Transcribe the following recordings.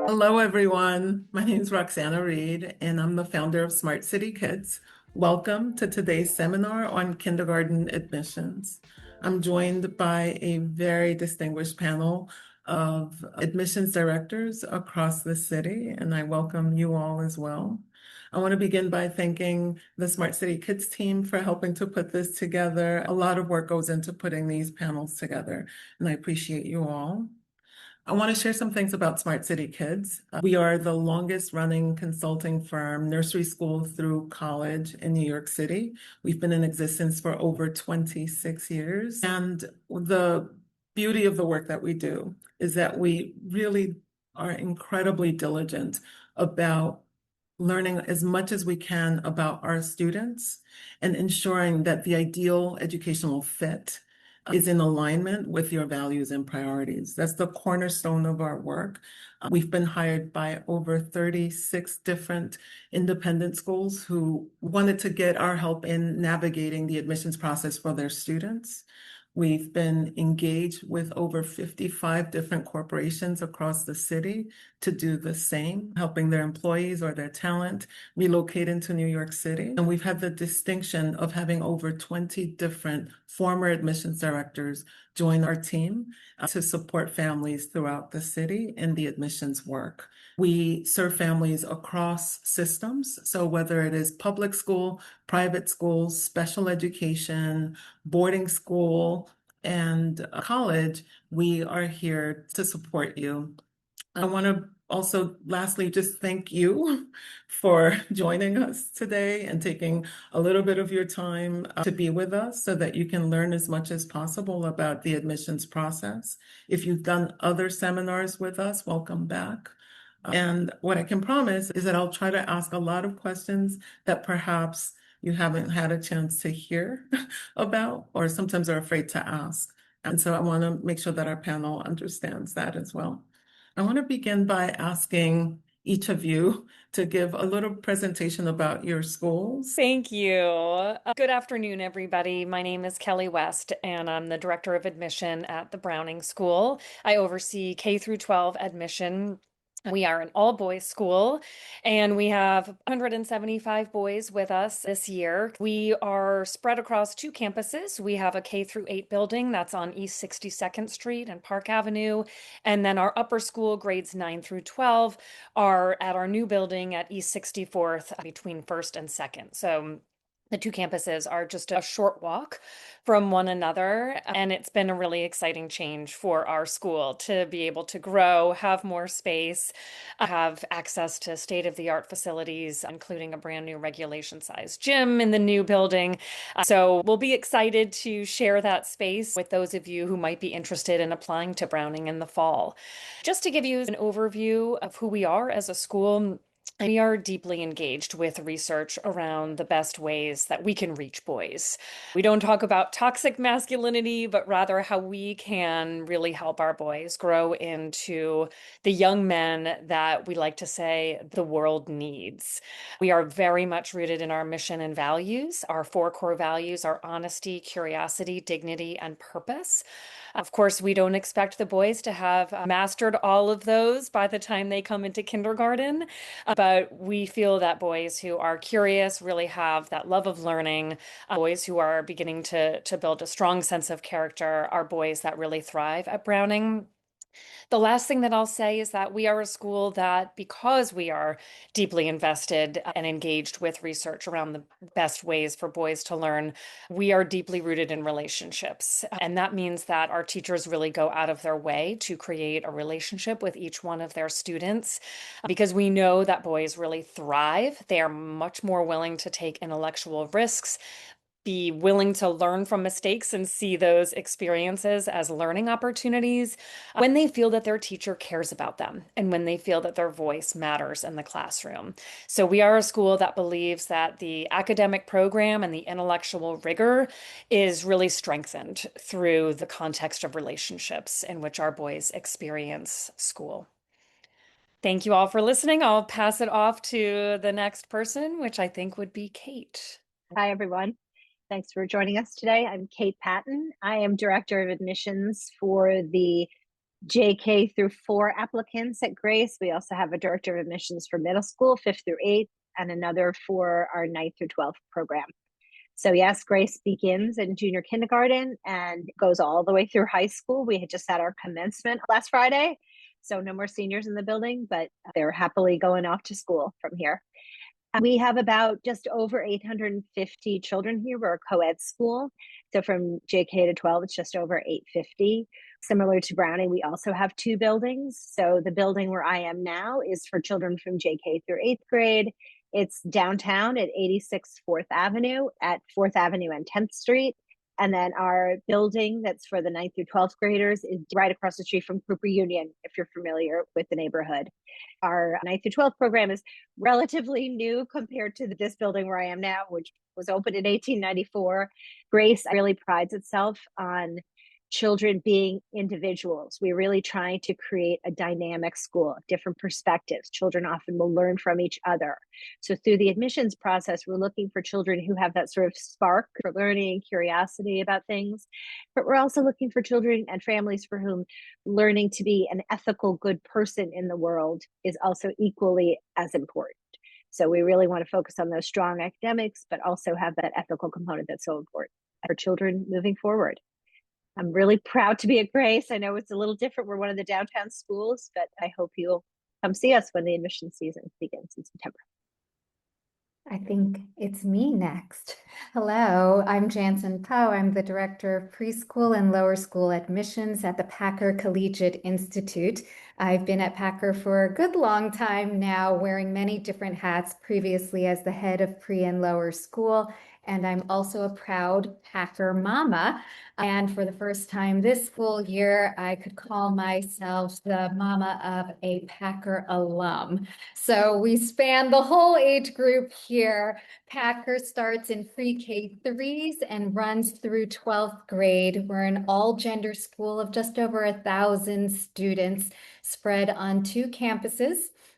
Hello, everyone. My name is Roxana Reid, and I'm the founder of Smart City Kids. Welcome to today's seminar on kindergarten admissions. I'm joined by a very distinguished panel of admissions directors across the city, and I welcome you all as well. I want to begin by thanking the Smart City Kids team for helping to put this together. A lot of work goes into putting these panels together, and I appreciate you all. I want to share some things about Smart City Kids. We are the longest running consulting firm, nursery school through college in New York City. We've been in existence for over 26 years. And the beauty of the work that we do is that we really are incredibly diligent about learning as much as we can about our students and ensuring that the ideal educational fit is in alignment with your values and priorities. That's the cornerstone of our work. We've been hired by over 36 different independent schools who wanted to get our help in navigating the admissions process for their students. We've been engaged with over 55 different corporations across the city to do the same, helping their employees or their talent relocate into New York City. And we've had the distinction of having over 20 different former admissions directors join our team to support families throughout the city in the admissions work. We serve families across systems. So whether it is public school, private schools, special education, boarding school, and college, we are here to support you. I want to also lastly just thank you for joining us today and taking a little bit of your time to be with us so that you can learn as much as possible about the admissions process. If you've done other seminars with us, welcome back. And what I can promise is that I'll try to ask a lot of questions that perhaps you haven't had a chance to hear about or sometimes are afraid to ask. And so I want to make sure that our panel understands that as well. I want to begin by asking each of you to give a little presentation about your schools. Thank you. Good afternoon, everybody. My name is Kelly West, and I'm the Director of Admission at the Browning School. I oversee K through 12 admission. We are an all-boys school, and we have 175 boys with us this year. We are spread across two campuses. We have a K through 8 building that's on East 62nd Street and Park Avenue, and then our upper school grades 9 through 12 are at our new building at East 64th between 1st and 2nd. So the two campuses are just a short walk from one another, and it's been a really exciting change for our school to be able to grow, have more space, have access to state-of-the-art facilities, including a brand new regulation-sized gym in the new building. So we'll be excited to share that space with those of you who might be interested in applying to Browning in the fall. Just to give you an overview of who we are as a school, we are deeply engaged with research around the best ways that we can reach boys. We don't talk about toxic masculinity, but rather how we can really help our boys grow into the young men that we like to say the world needs. We are very much rooted in our mission and values. Our four core values are honesty, curiosity, dignity, and purpose. Of course, we don't expect the boys to have mastered all of those by the time they come into kindergarten, but we feel that boys who are curious really have that love of learning. Boys who are beginning to build a strong sense of character are boys that really thrive at Browning. The last thing that I'll say is that we are a school that, because we are deeply invested and engaged with research around the best ways for boys to learn, we are deeply rooted in relationships. And that means that our teachers really go out of their way to create a relationship with each one of their students, because we know that boys really thrive. They are much more willing to take intellectual risks, be willing to learn from mistakes and see those experiences as learning opportunities when they feel that their teacher cares about them and when they feel that their voice matters in the classroom. So we are a school that believes that the academic program and the intellectual rigor is really strengthened through the context of relationships in which our boys experience school. Thank you all for listening. I'll pass it off to the next person, which I think would be Kate. Hi, everyone. Thanks for joining us today. I'm Kate Patton. I am Director of Admissions for the JK through 4 applicants at Grace. We also have a director of admissions for middle school, 5th through 8th, and another for our 9th through 12th program. So yes, Grace begins in junior kindergarten and goes all the way through high school. We had just had our commencement last Friday, so no more seniors in the building, but they're happily going off to school from here. We have about just over 850 children here. We're a co-ed school. So from JK to 12, it's just over 850. Similar to Browning, we also have 2 buildings. So the building where I am now is for children from JK through 8th grade. It's downtown at 86 4th Avenue at 4th Avenue and 10th Street. And then our building that's for the 9th through 12th graders is right across the street from Cooper Union, if you're familiar with the neighborhood. Our 9th through 12th program is relatively new compared to this building where I am now, which was opened in 1894. Grace really prides itself on children being individuals. We're really trying to create a dynamic school, different perspectives. Children often will learn from each other. So through the admissions process, we're looking for children who have that sort of spark for learning, curiosity about things. But we're also looking for children and families for whom learning to be an ethical, good person in the world is also equally as important. So we really want to focus on those strong academics, but also have that ethical component that's so important for children moving forward. I'm really proud to be at Grace. I know it's a little different. We're one of the downtown schools, but I hope you'll come see us when the admission season begins in September. I think it's me next. Hello, I'm Jansen Poe. I'm the Director of Preschool and Lower School Admissions at the Packer Collegiate Institute. I've been at Packer for a good long time now, wearing many different hats, previously as the head of pre and lower school. And I'm also a proud Packer mama. And for the first time this school year, I could call myself the mama of a Packer alum. So we span the whole age group here. Packer starts in pre-K 3s and runs through 12th grade. We're an all-gender school of just over 1,000 students spread on 2 campuses,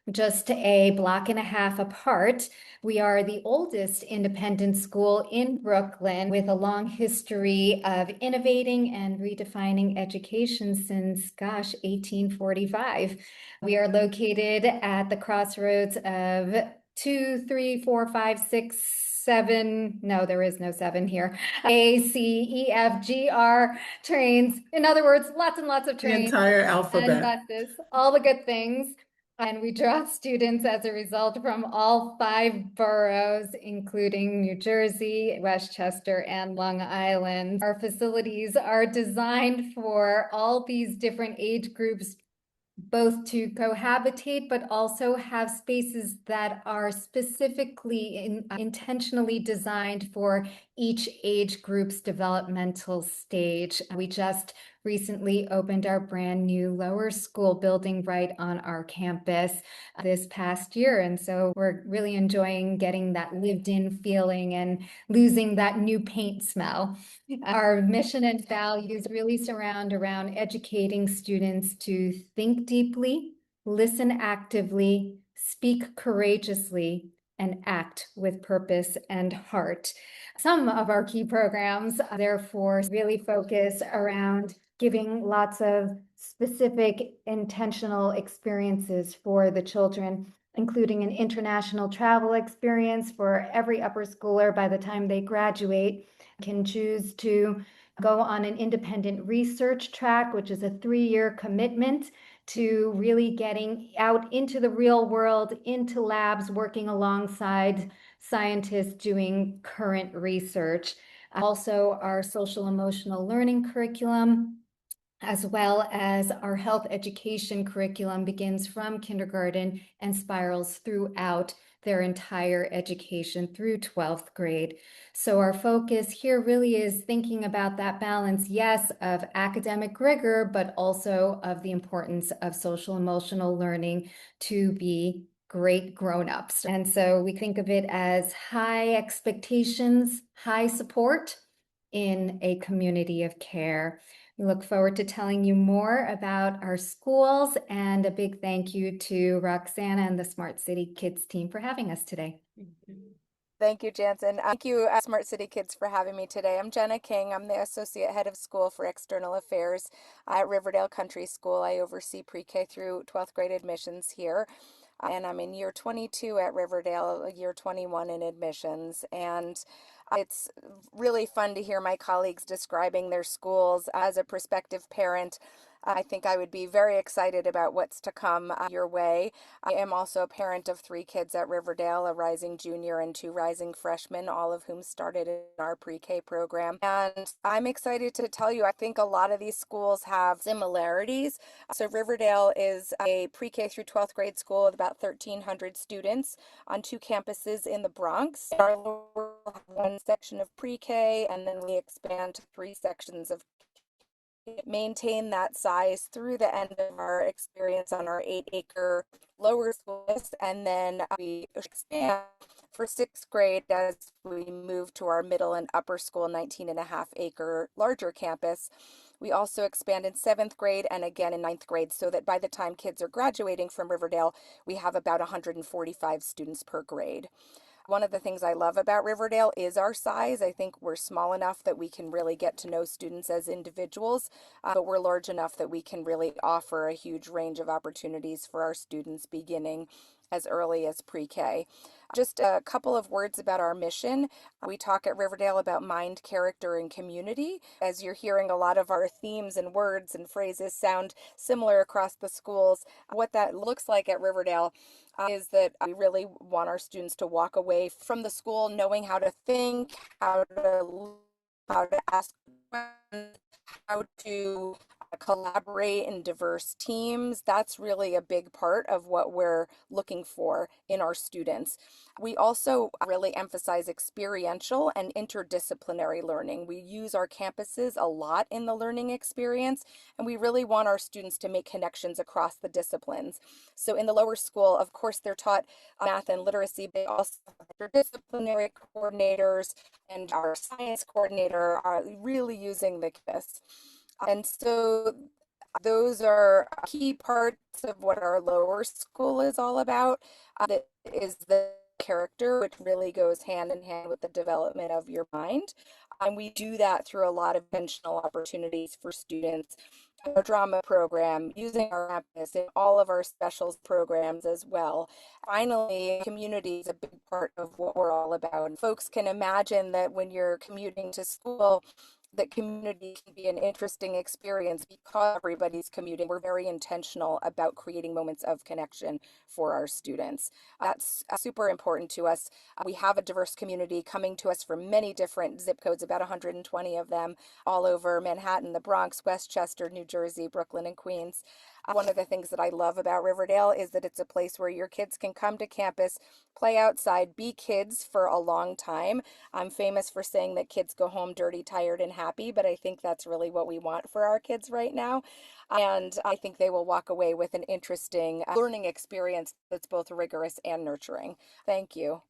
just a block and a half apart. We are the oldest independent school in Brooklyn with a long history of innovating and redefining education since, 1845. We are located at the crossroads of 2, 3, 4, 5, 6, 7. No, there is no 7 here. A, C, E, F, G, R trains. In other words, lots and lots of The trains entire and alphabet. buses, all the good things. And we draw students as a result from all 5 boroughs, including New Jersey, Westchester, and Long Island. Our facilities are designed for all these different age groups, both to cohabitate, but also have spaces that are specifically intentionally designed for each age group's developmental stage. We just recently opened our brand new lower school building right on our campus this past year. And so we're really enjoying getting that lived in feeling and losing that new paint smell. Our mission and values really surround around educating students to think deeply, listen actively, speak courageously, and act with purpose and heart. Some of our key programs, therefore, really focus around giving lots of specific intentional experiences for the children, including an international travel experience for every upper schooler by the time they graduate can choose to go on an independent research track, which is a 3-year commitment to really getting out into the real world, into labs, working alongside scientists doing current research. Also, our social emotional learning curriculum, as well as our health education curriculum, begins from kindergarten and spirals throughout their entire education through 12th grade. So our focus here really is thinking about that balance, yes, of academic rigor, but also of the importance of social emotional learning to be great grown-ups. And so we think of it as high expectations, high support in a community of care. We look forward to telling you more about our schools, and a big thank you to Roxana and the Smart City Kids team for having us today. Thank you, Jansen. Thank you, Smart City Kids, for having me today. I'm Jenna King. I'm the Associate Head of School for External Affairs at Riverdale Country School. I oversee pre-K through 12th grade admissions here. And I'm in year 22 at Riverdale, year 21 in admissions. And it's really fun to hear my colleagues describing their schools. As a prospective parent, I think I would be very excited about what's to come your way. I am also a parent of 3 kids at Riverdale, a rising junior and 2 rising freshmen, all of whom started in our pre-K program. And I'm excited to tell you, I think a lot of these schools have similarities. So Riverdale is a pre-K through 12th grade school with about 1,300 students on 2 campuses in the Bronx. Our lower will have 1 section of pre-K, and then we expand to 3 sections of maintain that size through the end of our experience on our 8-acre lower school list, and then we expand for 6th grade as we move to our middle and upper school 19.5-acre larger campus. We also expand in 7th grade and again in 9th grade, so that by the time kids are graduating from Riverdale, we have about 145 students per grade. One of the things I love about Riverdale is our size. I think we're small enough that we can really get to know students as individuals, but we're large enough that we can really offer a huge range of opportunities for our students beginning as early as pre-K. Just a couple of words about our mission. We talk at Riverdale about mind, character, and community. As you're hearing, a lot of our themes and words and phrases sound similar across the schools. What that looks like at Riverdale is that we really want our students to walk away from the school knowing how to think, how to ask questions, how to collaborate in diverse teams. That's really a big part of what we're looking for in our students. We also really emphasize experiential and interdisciplinary learning. We use our campuses a lot in the learning experience, and we really want our students to make connections across the disciplines. So in the lower school, of course, they're taught math and literacy, but they also have interdisciplinary coordinators, and our science coordinator are really using the KISS. And so those are key parts of what our lower school is all about. That is the character, which really goes hand in hand with the development of your mind. And we do that through a lot of intentional opportunities for students. Our drama program, using our campus in all of our specials programs as well. Finally, community is a big part of what we're all about. Folks can imagine that when you're commuting to school, that community can be an interesting experience because everybody's commuting. We're very intentional about creating moments of connection for our students. That's super important to us. We have a diverse community coming to us from many different zip codes, about 120 of them, all over Manhattan, the Bronx, Westchester, New Jersey, Brooklyn, and Queens. One of the things that I love about Riverdale is that it's a place where your kids can come to campus, play outside, be kids for a long time. I'm famous for saying that kids go home dirty, tired, and happy, but I think that's really what we want for our kids right now. And I think they will walk away with an interesting learning experience that's both rigorous and nurturing. Thank you.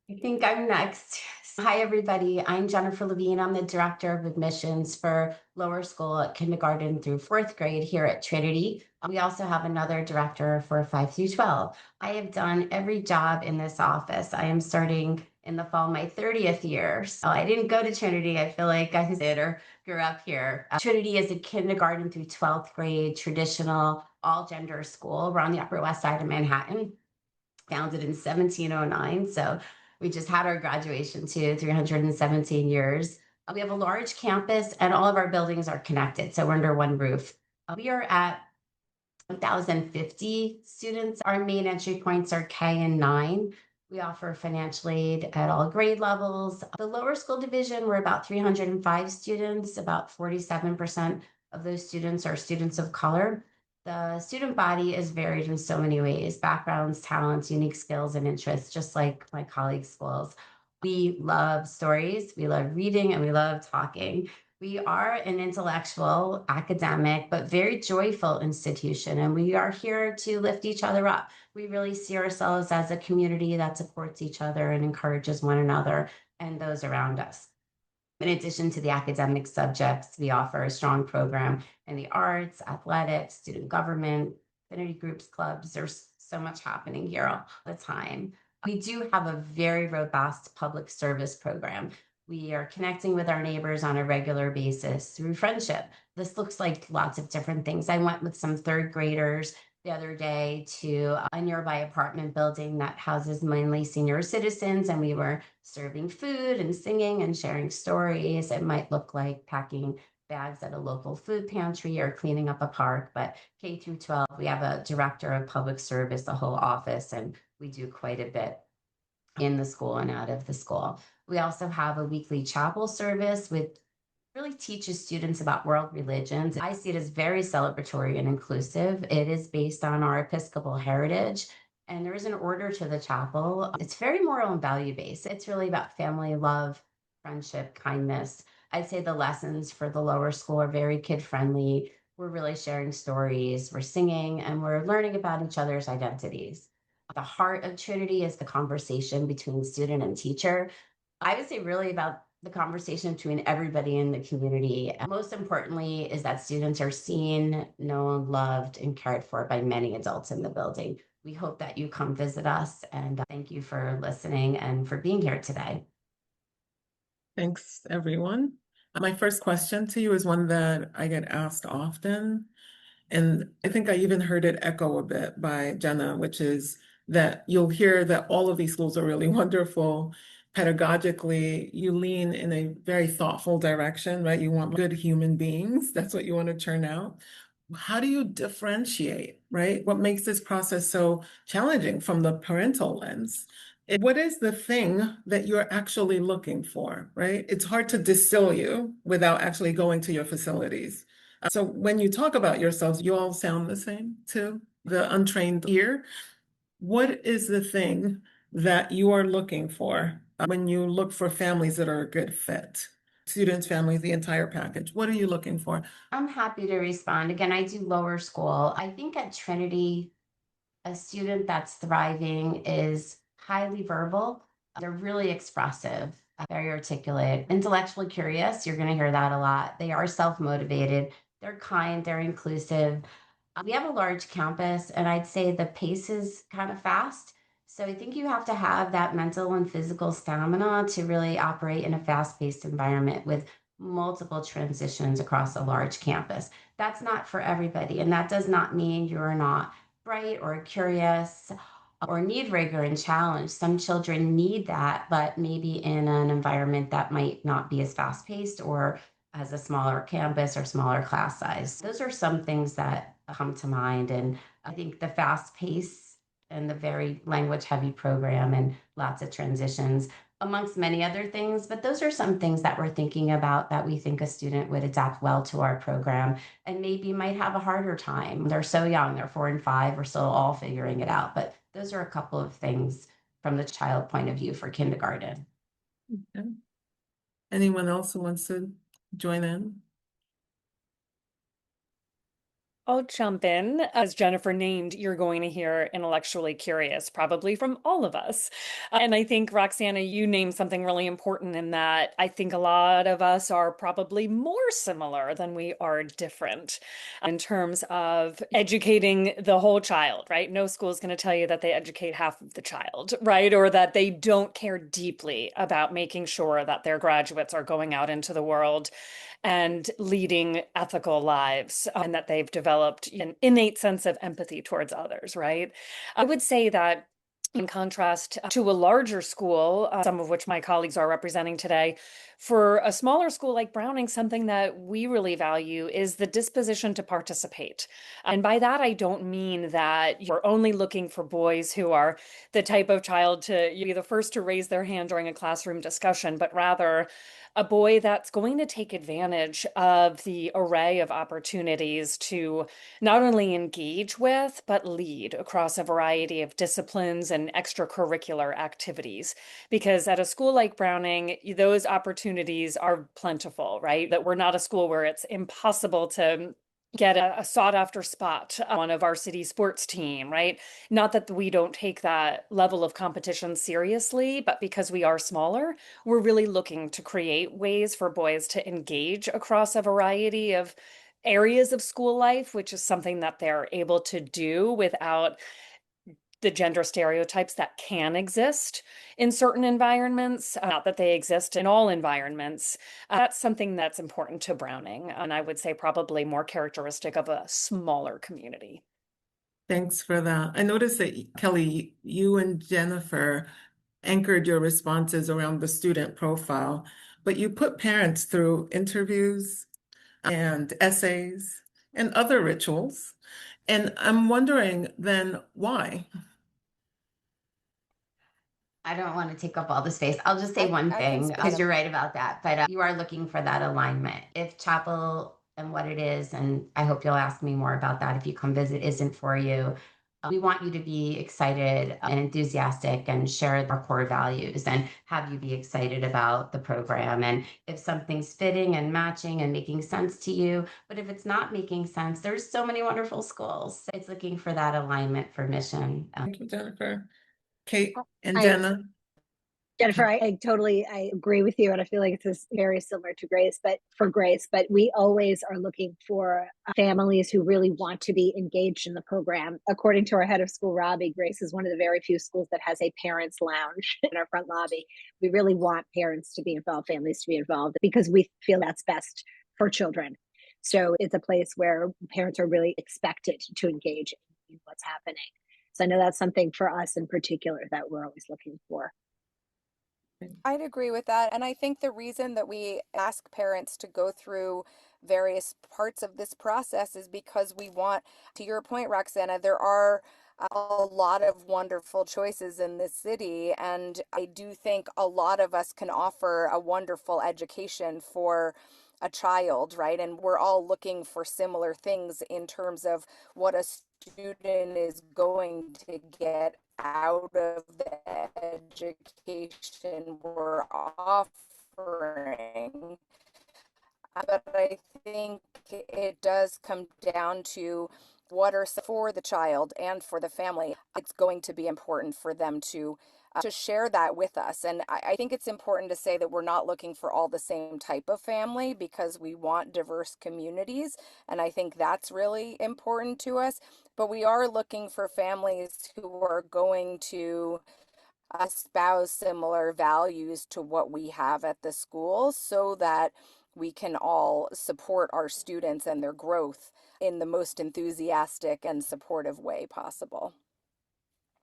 I think I'm next. Hi, everybody. I'm Jennifer Levine. I'm the Director of Admissions for lower school at kindergarten through 4th grade here at Trinity. We also have another director for 5 through 12. I have done every job in this office. I am starting in the fall my 30th year. So I didn't go to Trinity. I feel like I did or grew up here. Trinity is a kindergarten through 12th grade traditional all gender school. We're on the Upper West Side of Manhattan, founded in 1709. So we just had our graduation to 317 years. We have a large campus and all of our buildings are connected. So we're under one roof. We are at 1,050 students. Our main entry points are K and 9. We offer financial aid at all grade levels. The lower school division, we're about 305 students. About 47% of those students are students of color. The student body is varied in so many ways: backgrounds, talents, unique skills, and interests, just like my colleagues' schools. We love stories, we love reading, and we love talking. We are an intellectual, academic, but very joyful institution, and we are here to lift each other up. We really see ourselves as a community that supports each other and encourages one another and those around us. In addition to the academic subjects, we offer a strong program in the arts, athletics, student government, affinity groups, clubs. There's so much happening here all the time. We do have a very robust public service program. We are connecting with our neighbors on a regular basis through friendship. This looks like lots of different things. I went with some third graders the other day to a nearby apartment building that houses mainly senior citizens, and we were serving food and singing and sharing stories. It might look like packing bags at a local food pantry or cleaning up a park, but K through 12, we have a director of public service, the whole office, and we do quite a bit in the school and out of the school. We also have a weekly chapel service with really teaches students about world religions. I see it as very celebratory and inclusive. It is based on our Episcopal heritage, and there is an order to the chapel. It's very moral and value based. It's really about family, love, friendship, kindness. I'd say the lessons for the lower school are very kid friendly. We're really sharing stories, we're singing, and we're learning about each other's identities. The heart of Trinity is the conversation between student and teacher. I would say really about the conversation between everybody in the community. And most importantly, is that students are seen, known, loved, and cared for by many adults in the building. We hope that you come visit us, and thank you for listening and for being here today. Thanks, everyone. My first question to you is one that I get asked often. And I think I even heard it echo a bit by Jenna, which is that you'll hear that all of these schools are really wonderful. Pedagogically, you lean in a very thoughtful direction, right? You want good human beings. That's what you want to churn out. How do you differentiate, right? What makes this process so challenging from the parental lens? What is the thing that you're actually looking for, right? It's hard to distill you without actually going to your facilities. So when you talk about yourselves, you all sound the same too, the untrained ear. What is the thing that you are looking for when you look for families that are a good fit? Students, families, the entire package. What are you looking for? I'm happy to respond. Again, I do lower school. I think at Trinity, a student that's thriving is highly verbal. They're really expressive, very articulate, intellectually curious. You're going to hear that a lot. They are self motivated, they're kind, they're inclusive. We have a large campus, and I'd say the pace is kind of fast. So I think you have to have that mental and physical stamina to really operate in a fast paced environment with multiple transitions across a large campus. That's not for everybody. And that does not mean you're not bright or curious or need rigor and challenge. Some children need that, but maybe in an environment that might not be as fast paced or has a smaller campus or smaller class size. Those are some things that come to mind. And I think the fast pace and the very language heavy program and lots of transitions amongst many other things, but those are some things that we're thinking about that we think a student would adapt well to our program and maybe might have a harder time. They're so young, they're 4 and 5, we're still all figuring it out. But those are a couple of things from the child point of view for kindergarten. Okay. Anyone else who wants to join in? I'll jump in. As Jennifer named, you're going to hear intellectually curious, probably from all of us. And I think, Roxana, you named something really important in that I think a lot of us are probably more similar than we are different in terms of educating the whole child, right? No school is going to tell you that they educate half of the child, right? Or that they don't care deeply about making sure that their graduates are going out into the world and leading ethical lives, and that they've developed an innate sense of empathy towards others, right? I would say that in contrast to a larger school, some of which my colleagues are representing today, for a smaller school like Browning, something that we really value is the disposition to participate. And by that, I don't mean that you're only looking for boys who are the type of child to be the first to raise their hand during a classroom discussion, but rather a boy that's going to take advantage of the array of opportunities to not only engage with, but lead across a variety of disciplines and extracurricular activities. Because at a school like Browning, those opportunities are plentiful, right? That we're not a school where it's impossible to get a sought after spot on a varsity sports team, right? Not that we don't take that level of competition seriously, but because we are smaller, we're really looking to create ways for boys to engage across a variety of areas of school life, which is something that they're able to do without the gender stereotypes that can exist in certain environments, not that they exist in all environments. That's something that's important to Browning, and I would say probably more characteristic of a smaller community. Thanks for that. I noticed that Kelly, you and Jennifer anchored your responses around the student profile, but you put parents through interviews and essays and other rituals. And I'm wondering then why? I don't want to take up all the space. I'll just say one I can thing speak because up. you're right about that. But you are looking for that alignment. If chapel and what it is, and I hope you'll ask me more about that if you come visit, isn't for you, we want you to be excited and enthusiastic and share our core values and have you be excited about the program. And if something's fitting and matching and making sense to you, but if it's not making sense, there's so many wonderful schools. It's looking for that alignment for mission. Thank you, Jennifer. Kate and I Jenna. Jennifer, I agree with you, and I feel like it's very similar to Grace, but we always are looking for families who really want to be engaged in the program. According to our head of school, Robbie, Grace is one of the very few schools that has a parents' lounge in our front lobby. We really want parents to be involved, families to be involved, because we feel that's best for children. So it's a place where parents are really expected to engage in what's happening. So I know that's something for us in particular that we're always looking for. I'd agree with that. And I think the reason that we ask parents to go through various parts of this process is because we want, to your point, Roxana, there are a lot of wonderful choices in this city. And I do think a lot of us can offer a wonderful education for a child, right? And we're all looking for similar things in terms of what a student is going to get out of the education we're offering. But I think it does come down to what are for the child and for the family. It's going to be important for them to share that with us. And I think it's important to say that we're not looking for all the same type of family because we want diverse communities. And I think that's really important to us. But we are looking for families who are going to espouse similar values to what we have at the school so that we can all support our students and their growth in the most enthusiastic and supportive way possible.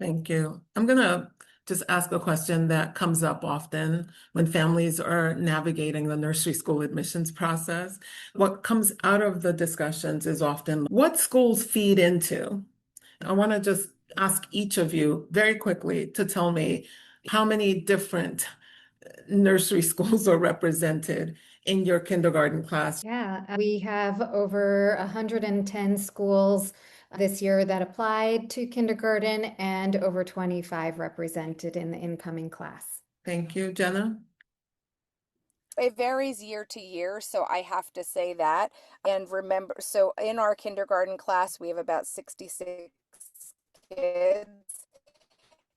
Thank you. I'm going to just ask a question that comes up often when families are navigating the nursery school admissions process. What comes out of the discussions is often what schools feed into. I want to just ask each of you very quickly to tell me how many different nursery schools are represented in your kindergarten class. Yeah, we have over 110 schools this year that applied to kindergarten and over 25 represented in the incoming class. Thank you, Jenna. It varies year to year, so I have to say that. And remember, so in our kindergarten class, we have about 66 kids,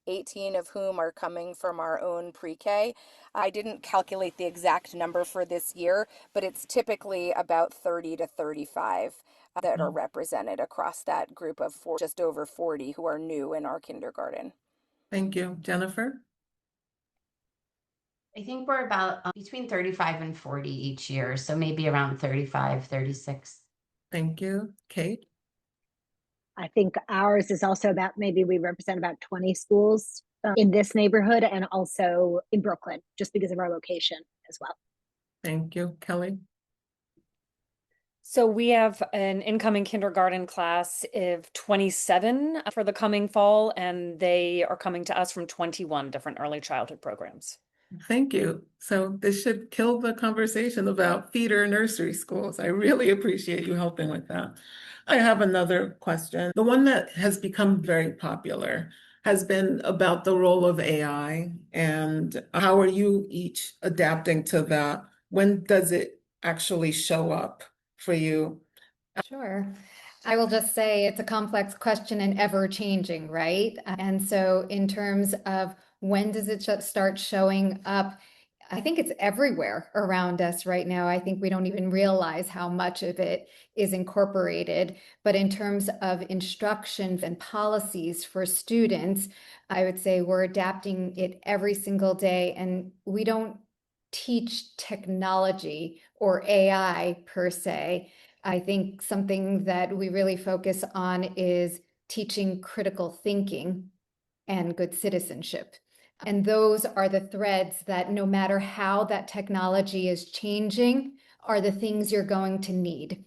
18 of whom are coming from our own pre-K. I didn't calculate the exact number for this year, but it's typically about 30 to 35 that are represented across that group of just over 40 who are new in our kindergarten. Thank you, Jennifer. I think we're about between 35 and 40 each year. So maybe around 35, 36. Thank you, Kate. I think ours is also about, maybe we represent about 20 schools in this neighborhood and also in Brooklyn, just because of our location as well. Thank you, Kelly. So we have an incoming kindergarten class of 27 for the coming fall, and they are coming to us from 21 different early childhood programs. Thank you. So this should kill the conversation about feeder nursery schools. I really appreciate you helping with that. I have another question. The one that has become very popular has been about the role of AI and how are you each adapting to that? When does it actually show up for you? Sure. I will just say it's a complex question and ever changing, right? And so, in terms of when does it start showing up, I think it's everywhere around us right now. I think we don't even realize how much of it is incorporated. But in terms of instruction and policies for students, I would say we're adapting it every single day. And we don't teach technology or AI per se. I think something that we really focus on is teaching critical thinking and good citizenship. And those are the threads that no matter how that technology is changing, are the things you're going to need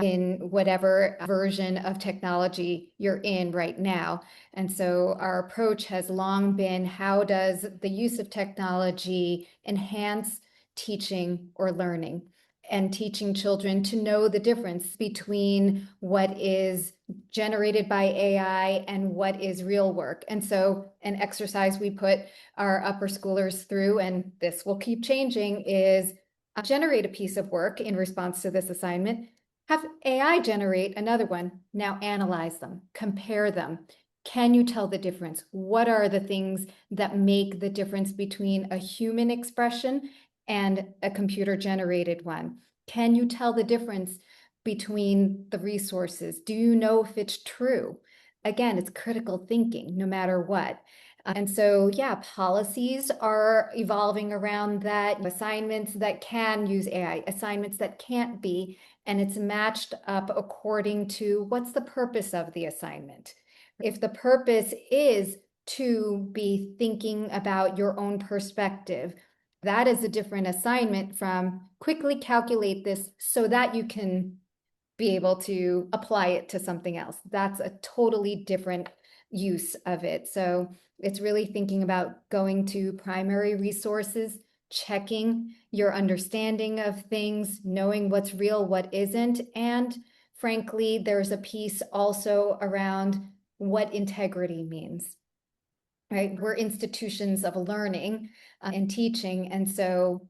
in whatever version of technology you're in right now. And so our approach has long been, how does the use of technology enhance teaching or learning? And teaching children to know the difference between what is generated by AI and what is real work. And so an exercise we put our upper schoolers through, and this will keep changing, is generate a piece of work in response to this assignment, have AI generate another one, now analyze them, compare them. Can you tell the difference? What are the things that make the difference between a human expression and a computer generated one? Can you tell the difference between the resources? Do you know if it's true? Again, it's critical thinking no matter what. And so, yeah, policies are evolving around that, assignments that can use AI, assignments that can't be, and it's matched up according to what's the purpose of the assignment. If the purpose is to be thinking about your own perspective, that is a different assignment from quickly calculate this so that you can be able to apply it to something else. That's a totally different use of it. So it's really thinking about going to primary resources, checking your understanding of things, knowing what's real, what isn't. And frankly, there's a piece also around what integrity means, right? We're institutions of learning and teaching. And so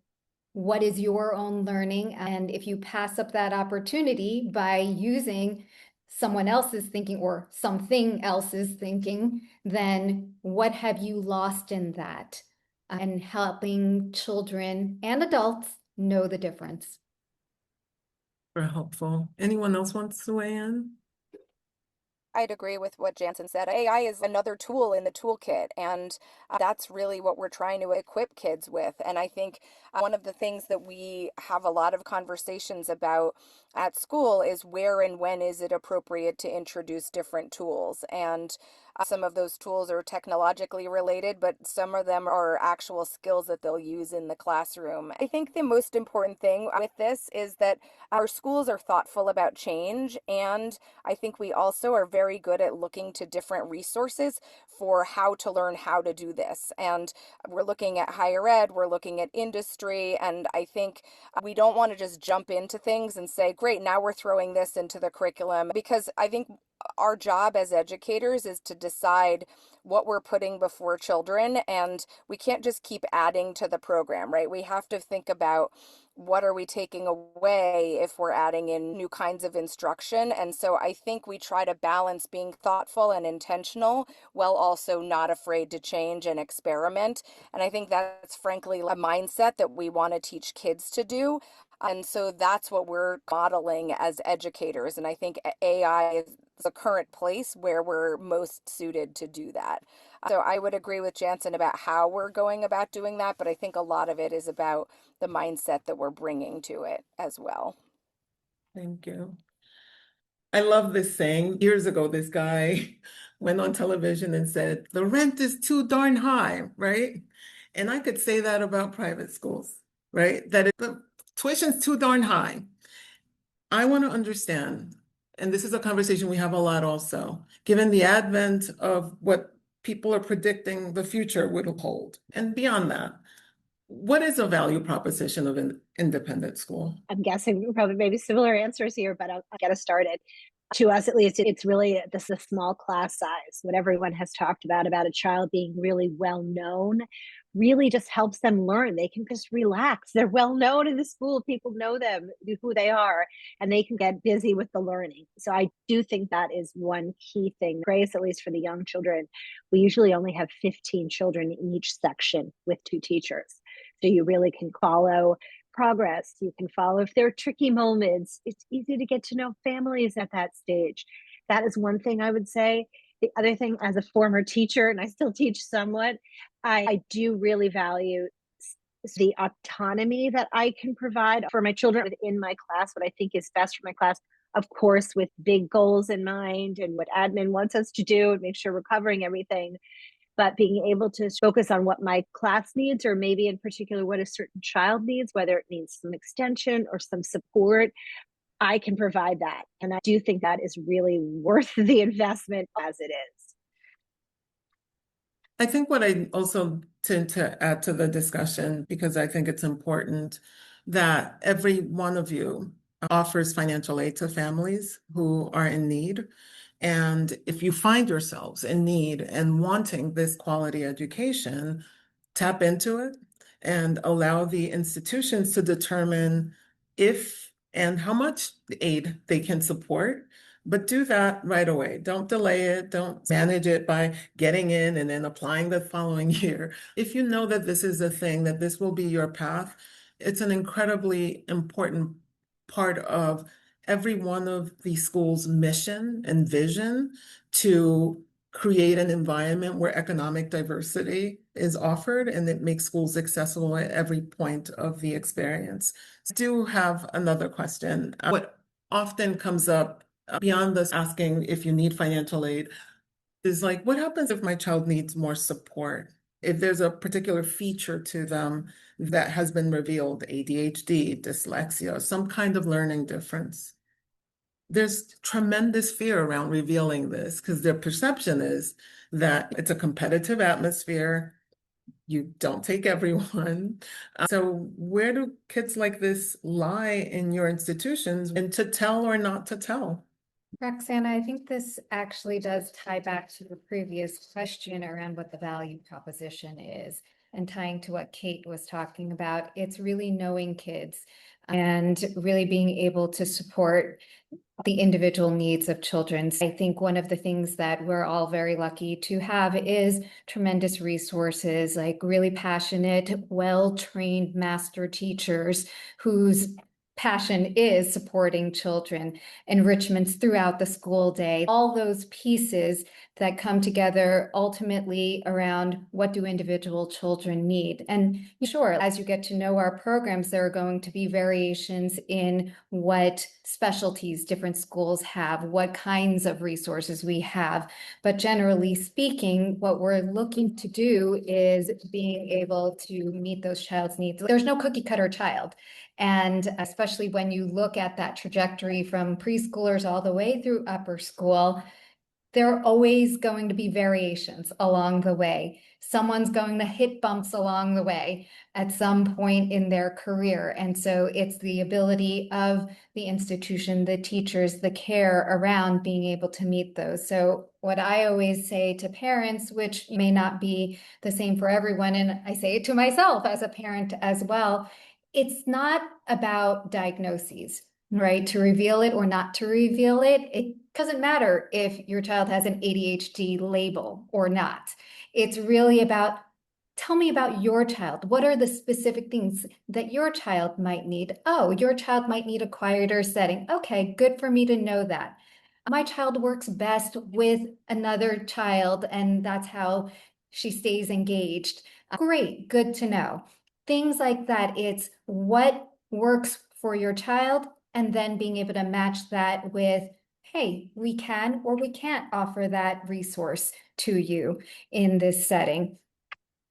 what is your own learning? And if you pass up that opportunity by using someone else's thinking or something else's thinking, then what have you lost in that? And helping children and adults know the difference. Very helpful. Anyone else wants to weigh in? I'd agree with what Jansen said. AI is another tool in the toolkit, and that's really what we're trying to equip kids with. And I think one of the things that we have a lot of conversations about at school is where and when is it appropriate to introduce different tools. And some of those tools are technologically related, but some of them are actual skills that they'll use in the classroom. I think the most important thing with this is that our schools are thoughtful about change, and I think we also are very good at looking to different resources for how to learn how to do this. And we're looking at higher ed, we're looking at industry, and I think we don't want to just jump into things and say, great, now we're throwing this into the curriculum, because I think our job as educators is to decide what we're putting before children, and we can't just keep adding to the program, right? We have to think about what are we taking away if we're adding in new kinds of instruction. And so I think we try to balance being thoughtful and intentional while also not afraid to change and experiment. And I think that's frankly a mindset that we want to teach kids to do. And so that's what we're modeling as educators. And I think AI is the current place where we're most suited to do that. So I would agree with Jansen about how we're going about doing that, but I think a lot of it is about the mindset that we're bringing to it as well. Thank you. I love this saying. Years ago, this guy went on television and said, the rent is too darn high, right? And I could say that about private schools, right? The tuition's too darn high. I want to understand, and this is a conversation we have a lot also, given the advent of what people are predicting the future will hold, and beyond that, what is a value proposition of an independent school? I'm guessing probably maybe similar answers here, but I'll get us started. To us, at least, it's really the small class size. What everyone has talked about a child being really well known really just helps them learn. They can just relax. They're well known in the school. People know them, who they are, and they can get busy with the learning. So I do think that is one key thing. Grace, at least for the young children, we usually only have 15 children in each section with 2 teachers. So you really can follow progress. You can follow if there are tricky moments. It's easy to get to know families at that stage. That is one thing I would say. The other thing, as a former teacher, and I still teach somewhat, I do really value the autonomy that I can provide for my children within my class, what I think is best for my class, of course, with big goals in mind and what admin wants us to do and make sure we're covering everything. But being able to focus on what my class needs, or maybe in particular what a certain child needs, whether it needs some extension or some support, I can provide that. And I do think that is really worth the investment as it is. I think what I also tend to add to the discussion, because I think it's important that every one of you offers financial aid to families who are in need. And if you find yourselves in need and wanting this quality education, tap into it and allow the institutions to determine if and how much aid they can support. But do that right away. Don't delay it. Don't manage it by getting in and then applying the following year. If you know that this is a thing, that this will be your path, it's an incredibly important part of every one of the school's mission and vision to create an environment where economic diversity is offered and it makes schools accessible at every point of the experience. I do have another question. What often comes up beyond this asking if you need financial aid is like, what happens if my child needs more support? If there's a particular feature to them that has been revealed, ADHD, dyslexia, some kind of learning difference. There's tremendous fear around revealing this because their perception is that it's a competitive atmosphere. You don't take everyone. So where do kids like this lie in your institutions, and to tell or not to tell? Roxana, I think this actually does tie back to the previous question around what the value proposition is, and tying to what Kate was talking about. It's really knowing kids and really being able to support the individual needs of children. I think one of the things that we're all very lucky to have is tremendous resources, like really passionate, well-trained master teachers whose passion is supporting children, enrichments throughout the school day, all those pieces that come together ultimately around what do individual children need. And sure, as you get to know our programs, there are going to be variations in what specialties different schools have, what kinds of resources we have. But generally speaking, what we're looking to do is being able to meet those child's needs. There's no cookie cutter child. And especially when you look at that trajectory from preschoolers all the way through upper school, there are always going to be variations along the way. Someone's going to hit bumps along the way at some point in their career. And so it's the ability of the institution, the teachers, the care around being able to meet those. So what I always say to parents, which may not be the same for everyone, and I say it to myself as a parent as well, it's not about diagnoses, right? To reveal it or not to reveal it. It doesn't matter if your child has an ADHD label or not. It's really about, tell me about your child. What are the specific things that your child might need? Oh, your child might need a quieter setting. Okay, good for me to know that. My child works best with another child, and that's how she stays engaged. Great, good to know. Things like that. It's what works for your child, and then being able to match that with, hey, we can or we can't offer that resource to you in this setting.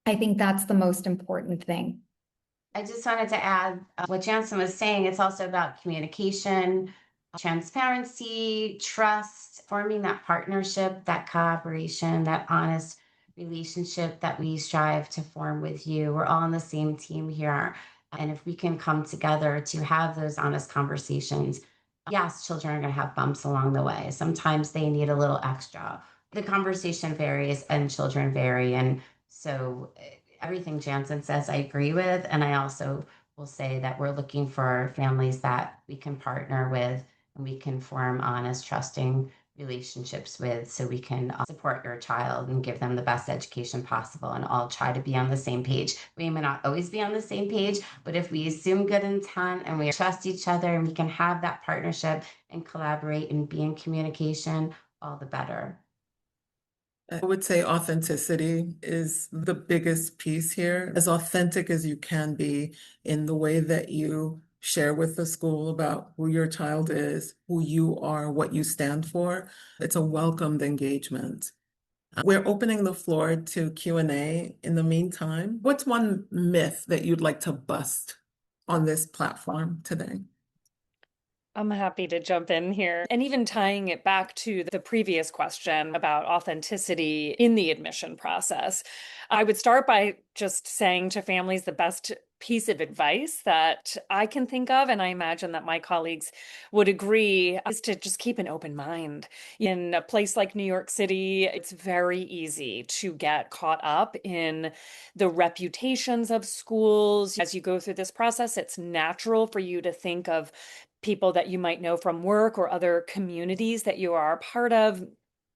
I think that's the most important thing. I just wanted to add what Jansen was saying. It's also about communication, transparency, trust, forming that partnership, that collaboration, that honest relationship that we strive to form with you. We're all on the same team here. And if we can come together to have those honest conversations, yes, children are going to have bumps along the way. Sometimes they need a little extra. The conversation varies and children vary. And so everything Jansen says, I agree with. And I also will say that we're looking for families that we can partner with and we can form honest, trusting relationships with, so we can support your child and give them the best education possible and all try to be on the same page. We may not always be on the same page, but if we assume good intent and we trust each other and we can have that partnership and collaborate and be in communication, all the better. I would say authenticity is the biggest piece here. As authentic as you can be in the way that you share with the school about who your child is, who you are, what you stand for. It's a welcomed engagement. We're opening the floor to Q&A. In the meantime, what's one myth that you'd like to bust on this platform today? I'm happy to jump in here. And even tying it back to the previous question about authenticity in the admission process, I would start by just saying to families the best piece of advice that I can think of, and I imagine that my colleagues would agree, is to just keep an open mind. In a place like New York City, it's very easy to get caught up in the reputations of schools. As you go through this process, it's natural for you to think of people that you might know from work or other communities that you are a part of,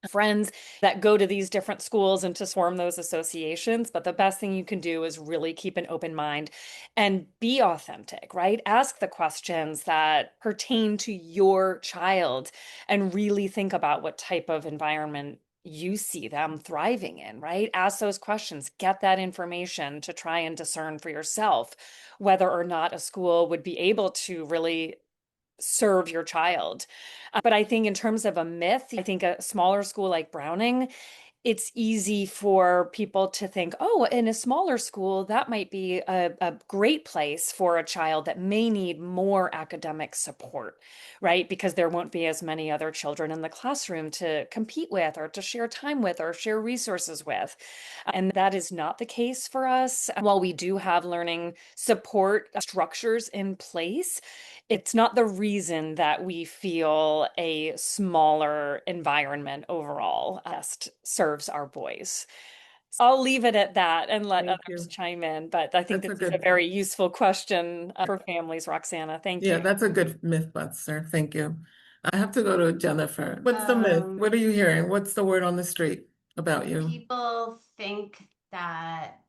friends that go to these different schools, and to form those associations. But the best thing you can do is really keep an open mind and be authentic, right? Ask the questions that pertain to your child and really think about what type of environment you see them thriving in, right? Ask those questions, get that information to try and discern for yourself whether or not a school would be able to really serve your child. But I think in terms of a myth, I think a smaller school like Browning, it's easy for people to think, oh, in a smaller school, that might be a great place for a child that may need more academic support, right? Because there won't be as many other children in the classroom to compete with or to share time with or share resources with. And that is not the case for us. While we do have learning support structures in place, it's not the reason that we feel a smaller environment overall best serves our boys. So I'll leave it at that and let Thank others you. chime in. But I think That's a this is a good, very useful question for families, Roxana. Thank yeah, you. that's a good myth buster. Thank you. I have to go to Jennifer. What's the myth? What are you hearing? What's the word on the street about you? People think that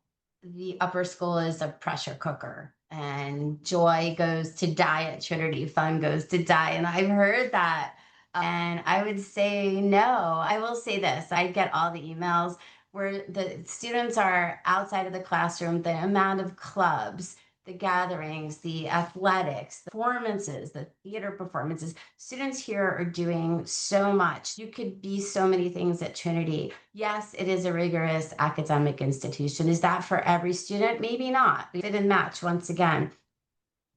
the upper school is a pressure cooker and joy goes to die at Trinity, fun goes to die. And I've heard that. And I would say no. I will say this, I get all the emails where the students are outside of the classroom, the amount of clubs, the gatherings, the athletics, the performances, the theater performances. Students here are doing so much. You could be so many things at Trinity. Yes, it is a rigorous academic institution. Is that for every student? Maybe not. We fit and match once again.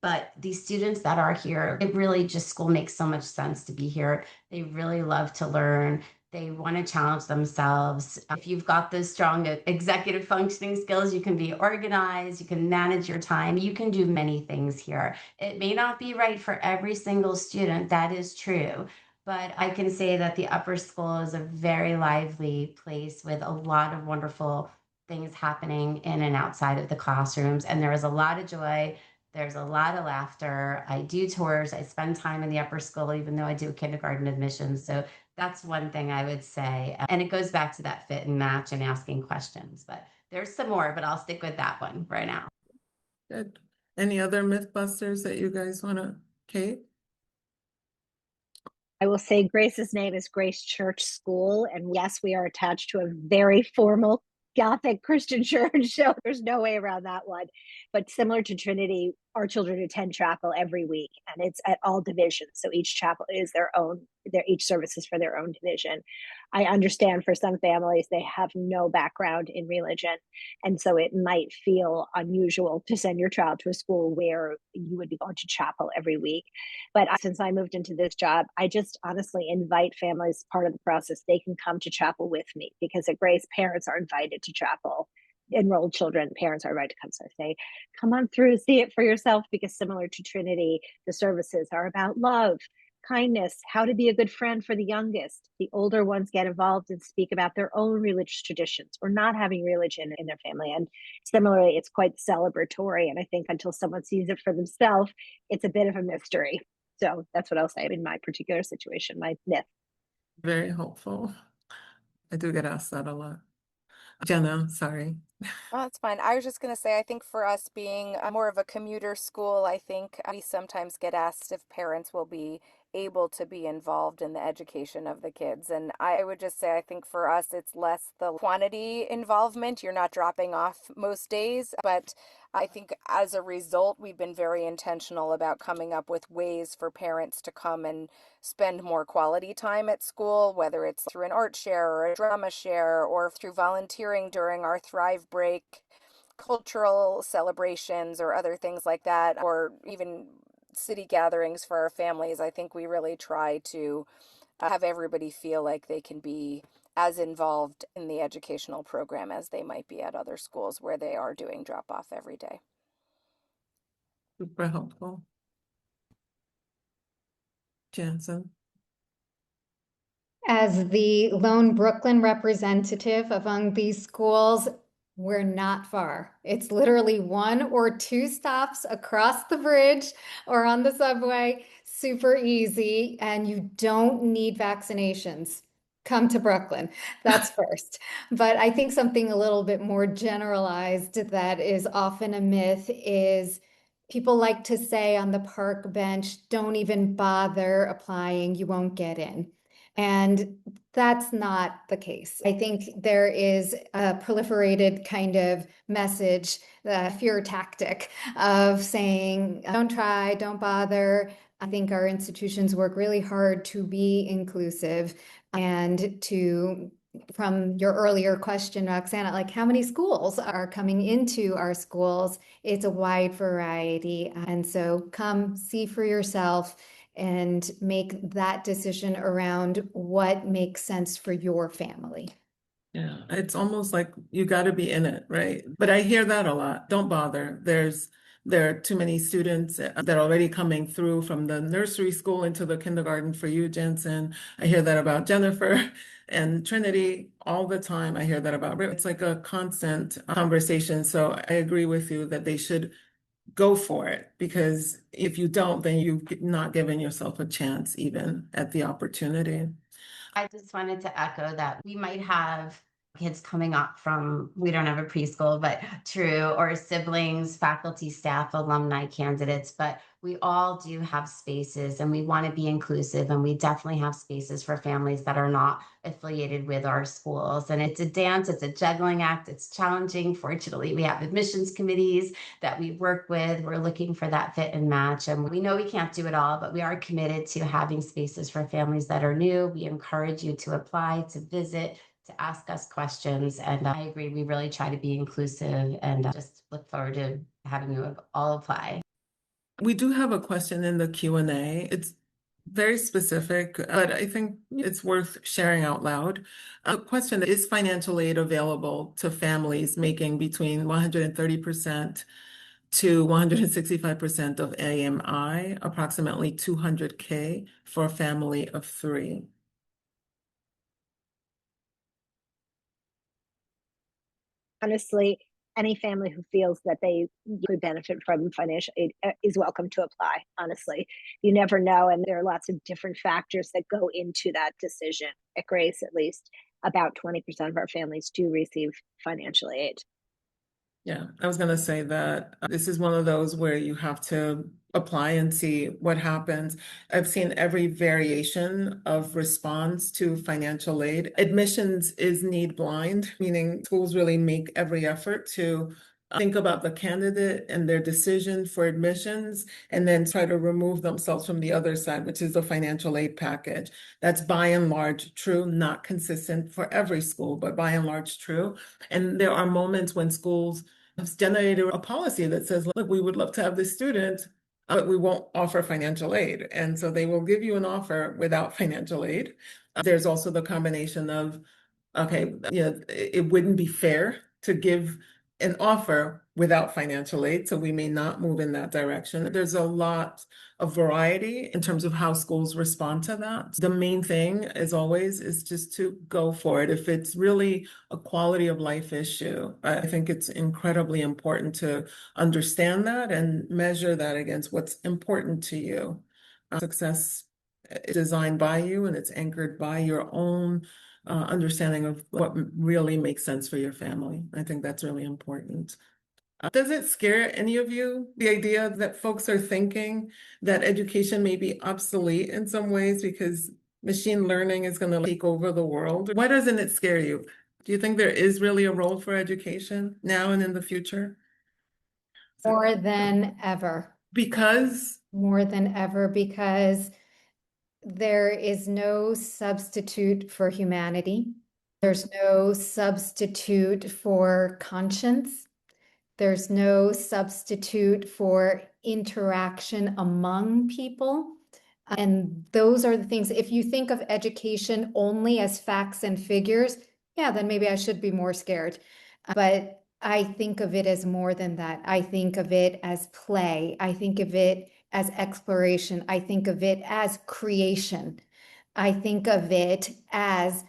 But these students that are here, it really just school makes so much sense to be here. They really love to learn. They want to challenge themselves. If you've got those strong executive functioning skills, you can be organized, you can manage your time, you can do many things here. It may not be right for every single student, that is true. But I can say that the upper school is a very lively place with a lot of wonderful things happening in and outside of the classrooms. And there is a lot of joy. There's a lot of laughter. I do tours. I spend time in the upper school, even though I do kindergarten admissions. So that's one thing I would say. And it goes back to that fit and match and asking questions. But there's some more, but I'll stick with that one right now. Good. Any other myth busters that you guys want to, Kate? I will say Grace's name is Grace Church School. And yes, we are attached to a very formal Gothic Christian church. So there's no way around that one. But similar to Trinity, our children attend chapel every week, and it's at all divisions. So each chapel is their own, each service is for their own division. I understand for some families, they have no background in religion. And so it might feel unusual to send your child to a school where you would be going to chapel every week. But since I moved into this job, I just honestly invite families part of the process. They can come to chapel with me, because at Grace, parents are invited to chapel. Enrolled children, parents are invited to come. So I say, come on through, see it for yourself, because similar to Trinity, the services are about love, kindness, how to be a good friend for the youngest. The older ones get involved and speak about their own religious traditions or not having religion in their family. And similarly, it's quite celebratory. And I think until someone sees it for themselves, it's a bit of a mystery. So that's what I'll say in my particular situation, my myth. Very helpful. I do get asked that a lot. Jenna, sorry. Oh, that's fine. I was just going to say, I think for us being more of a commuter school, I think we sometimes get asked if parents will be able to be involved in the education of the kids. And I would just say, I think for us, it's less the quantity involvement. You're not dropping off most days, but I think as a result, we've been very intentional about coming up with ways for parents to come and spend more quality time at school, whether it's through an art share or a drama share or through volunteering during our Thrive break, cultural celebrations or other things like that, or even city gatherings for our families. I think we really try to have everybody feel like they can be as involved in the educational program as they might be at other schools where they are doing drop off every day. Super helpful. Jansen. As the lone Brooklyn representative among these schools, we're not far. It's literally 1 or 2 stops across the bridge or on the subway, super easy, and you don't need vaccinations. Come to Brooklyn. That's first. But I think something a little bit more generalized that is often a myth is people like to say on the park bench, don't even bother applying, you won't get in. And that's not the case. I think there is a proliferated kind of message, the fear tactic of saying, don't try, don't bother. I think our institutions work really hard to be inclusive and to, from your earlier question, Roxana, like how many schools are coming into our schools? It's a wide variety. And so come see for yourself and make that decision around what makes sense for your family. Yeah, it's almost like you got to be in it, right? But I hear that a lot. Don't bother. There are too many students that are already coming through from the nursery school into the kindergarten for you, Jensen. I hear that about Jennifer and Trinity all the time. I hear that about It's like a constant conversation. So I agree with you that they should go for it, because if you don't, then you've not given yourself a chance even at the opportunity. I just wanted to echo that we might have kids coming up from, we don't have a preschool, but true, or siblings, faculty, staff, alumni candidates, but we all do have spaces and we want to be inclusive, and we definitely have spaces for families that are not affiliated with our schools. And it's a dance, it's a juggling act, it's challenging. Fortunately, we have admissions committees that we work with. We're looking for that fit and match. And we know we can't do it all, but we are committed to having spaces for families that are new. We encourage you to apply, to visit, to ask us questions. And I agree, we really try to be inclusive, and just look forward to having you all apply. We do have a question in the Q&A. It's very specific, but I think it's worth sharing out loud. A question: is financial aid available to families making between 130% to 165% of AMI, approximately 200K for a family of 3? Honestly, any family who feels that they could benefit from financial aid is welcome to apply. Honestly, you never know. And there are lots of different factors that go into that decision. At Grace, at least about 20% of our families do receive financial aid. Yeah, I was going to say that this is one of those where you have to apply and see what happens. I've seen every variation of response to financial aid. Admissions is need blind, meaning schools really make every effort to think about the candidate and their decision for admissions, and then try to remove themselves from the other side, which is the financial aid package. That's by and large true, not consistent for every school, but by and large true. And there are moments when schools have generated a policy that says, look, we would love to have this student, but we won't offer financial aid. And so they will give you an offer without financial aid. There's also the combination of, okay, it wouldn't be fair to give an offer without financial aid, so we may not move in that direction. There's a lot of variety in terms of how schools respond to that. The main thing, as always, is just to go for it. If it's really a quality of life issue, I think it's incredibly important to understand that and measure that against what's important to you. Success It's designed by you and it's anchored by your own understanding of what really makes sense for your family. I think that's really important. Does it scare any of you, the idea that folks are thinking that education may be obsolete in some ways because machine learning is going to take over the world? Why doesn't it scare you? Do you think there is really a role for education now and in the future? More than ever. Because More than ever, because there is no substitute for humanity. There's no substitute for conscience. There's no substitute for interaction among people. And those are the things, if you think of education only as facts and figures, yeah, then maybe I should be more scared. But I think of it as more than that. I think of it as play. I think of it as exploration. I think of it as creation. I think of it as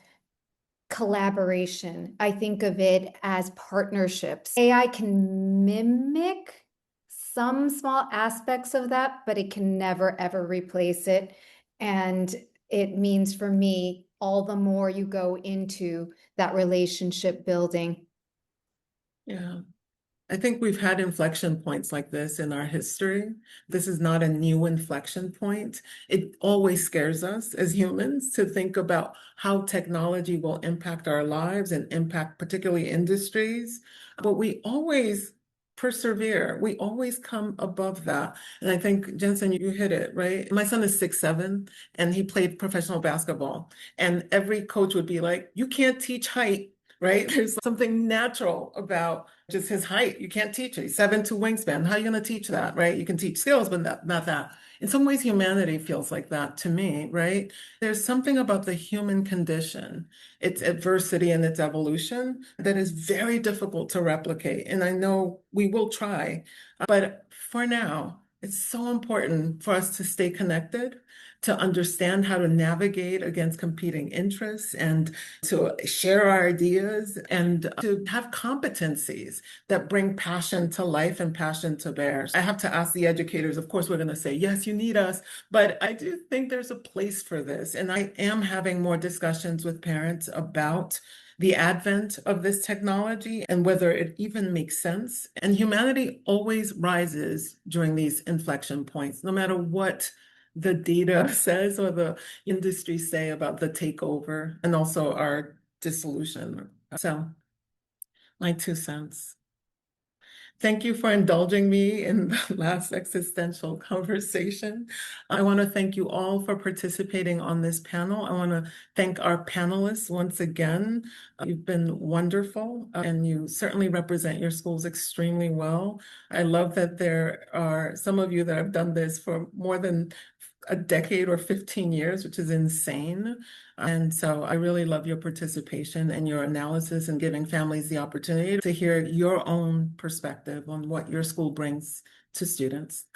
collaboration. I think of it as partnerships. AI can mimic some small aspects of that, but it can never, ever replace it. And it means for me, all the more you go into that relationship building. yeah. I think we've had inflection points like this in our history. This is not a new inflection point. It always scares us as humans to think about how technology will impact our lives and impact particularly industries. But we always persevere. We always come above that. And I think, Jensen, you hit it, right? My son is 6'7", and he played professional basketball. And every coach would be like, you can't teach height, right? There's something natural about just his height. You can't teach it. He's 7'2" wingspan. How are you going to teach that, right? You can teach skills, but not that. In some ways, humanity feels like that to me, right? There's something about the human condition, its adversity and its evolution that is very difficult to replicate. And I know we will try, but for now, it's so important for us to stay connected, to understand how to navigate against competing interests and to share our ideas and to have competencies that bring passion to life and passion to bear. I have to ask the educators, of course, we're going to say, yes, you need us, but I do think there's a place for this. And I am having more discussions with parents about the advent of this technology and whether it even makes sense. And humanity always rises during these inflection points, no matter what the data says or the industry say about the takeover and also our dissolution. So, my 2 cents. Thank you for indulging me in the last existential conversation. I want to thank you all for participating on this panel. I want to thank our panelists once again. You've been wonderful, and you certainly represent your schools extremely well. I love that there are some of you that have done this for more than a decade or 15 years, which is insane. And so I really love your participation and your analysis and giving families the opportunity to hear your own perspective on what your school brings to students.